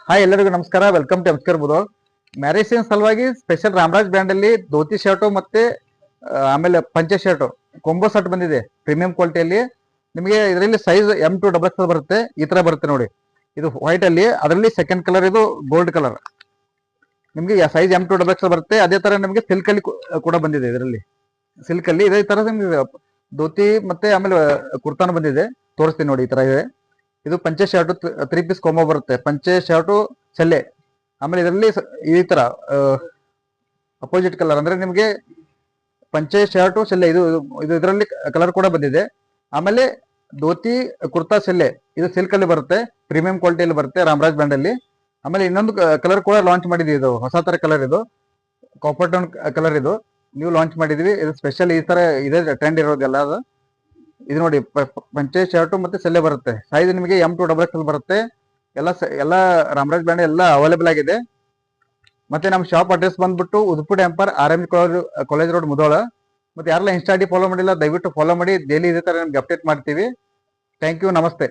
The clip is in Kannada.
ಹಾಯ್ ಎಲ್ಲರಿಗೂ ನಮಸ್ಕಾರ. ವೆಲ್ಕಮ್ ಟು ನಮಸ್ಕಾರ ಬುಧವಾರ. ಮ್ಯಾರೇಜ್ ಸೀಸನ್ ಸಲುವಾಗಿ ಸ್ಪೆಷಲ್ ರಾಮರಾಜ್ ಬ್ರ್ಯಾಂಡ್ ಅಲ್ಲಿ ಧೋತಿ ಶರ್ಟು ಮತ್ತೆ ಆಮೇಲೆ ಪಂಚೆ ಶರ್ಟು ಕೊಂಬೋ ಶರ್ಟ್ ಬಂದಿದೆ ಪ್ರೀಮಿಯಂ ಕ್ವಾಲಿಟಿಯಲ್ಲಿ. ನಿಮಗೆ ಇದರಲ್ಲಿ ಸೈಜ್ M2XX ಬರುತ್ತೆ. ಈ ತರ ಬರುತ್ತೆ ನೋಡಿ. ಇದು ವೈಟ್ ಅಲ್ಲಿ, ಅದರಲ್ಲಿ ಸೆಕೆಂಡ್ ಕಲರ್ ಇದು ಗೋಲ್ಡ್ ಕಲರ್. ನಿಮಗೆ ಸೈಜ್ M2XX ಬರುತ್ತೆ. ಅದೇ ತರ ನಿಮಗೆ ಸಿಲ್ಕ್ ಅಲ್ಲಿ ಕೂಡ ಬಂದಿದೆ. ಇದರಲ್ಲಿ ಸಿಲ್ಕ್ ಅಲ್ಲಿ ಇದೇ ತರ ನಿಮಗೆ ಧೋತಿ ಮತ್ತೆ ಆಮೇಲೆ ಕುರ್ತಾನು ಬಂದಿದೆ. ತೋರಿಸ್ತೀನಿ ನೋಡಿ. ಈ ತರ ಇದೆ. ಇದು ಪಂಚೆ ಶರ್ಟು 3 ಪೀಸ್ ಕಾಂಬೋ ಬರುತ್ತೆ. ಪಂಚೆ ಶರ್ಟು ಸೆಲ್ಲೆ. ಆಮೇಲೆ ಇದರಲ್ಲಿ ಈ ತರ ಅಪೋಸಿಟ್ ಕಲರ್ ಅಂದ್ರೆ ನಿಮಗೆ ಪಂಚೆ ಶರ್ಟು ಸೆಲ್ಲೆ ಇದು ಇದು ಇದರಲ್ಲಿ ಕಲರ್ ಕೂಡ ಬಂದಿದೆ. ಆಮೇಲೆ ಧೋತಿ ಕುರ್ತಾ ಸೆಲ್ಲೆ ಇದು ಸಿಲ್ಕ್ ಅಲ್ಲಿ ಬರುತ್ತೆ. ಪ್ರೀಮಿಯಂ ಕ್ವಾಲಿಟಿಯಲ್ಲಿ ಬರುತ್ತೆ ರಾಮರಾಜ್ ಬ್ರ್ಯಾಂಡ್ ಅಲ್ಲಿ. ಆಮೇಲೆ ಇನ್ನೊಂದು ಕಲರ್ ಕೂಡ ಲಾಂಚ್ ಮಾಡಿದ್ವಿ. ಇದು ಹೊಸ ತರ ಕಲರ್, ಇದು ಕಾಪರ್ ಟೋನ್ ಕಲರ್. ಇದು ನೀವು ಲಾಂಚ್ ಮಾಡಿದ್ವಿ. ಇದು ಸ್ಪೆಷಲ್ ಈ ತರ ಇದೆ ಟ್ರೆಂಡ್ ಇರೋದೆಲ್ಲ. ಅದು ಇದು ನೋಡಿ, ಪಂಚೆ ಶರ್ಟು ಮತ್ತೆ ಸೆಲ್ಲೆ ಬರುತ್ತೆ. ಸೈಜ್ ನಿಮಗೆ M2XX ಬರುತ್ತೆ. ಎಲ್ಲ ರಾಮರಾಜ್ ಬ್ರ್ಯಾಂಡ್ ಎಲ್ಲ ಅವೈಲೇಬಲ್ ಆಗಿದೆ. ಮತ್ತೆ ನಮ್ಮ ಶಾಪ್ ಅಡ್ರೆಸ್ ಬಂದ್ಬಿಟ್ಟು ಉದುಪು ಟೆಂಪರ್ RM ಕಾಲೇಜ್ ರೋಡ್ ಮುಧೋಳ. ಮತ್ತೆ ಯಾರೆಲ್ಲ ಇನ್ಸ್ಟಾ ID ಫಾಲೋ ಮಾಡಿಲ್ಲ ದಯವಿಟ್ಟು ಫಾಲೋ ಮಾಡಿ. ಡೈಲಿ ಇದೇ ತರ ನಿಮ್ಗೆ ಅಪ್ಡೇಟ್ ಮಾಡ್ತೀವಿ. ಥ್ಯಾಂಕ್ ಯು, ನಮಸ್ತೆ.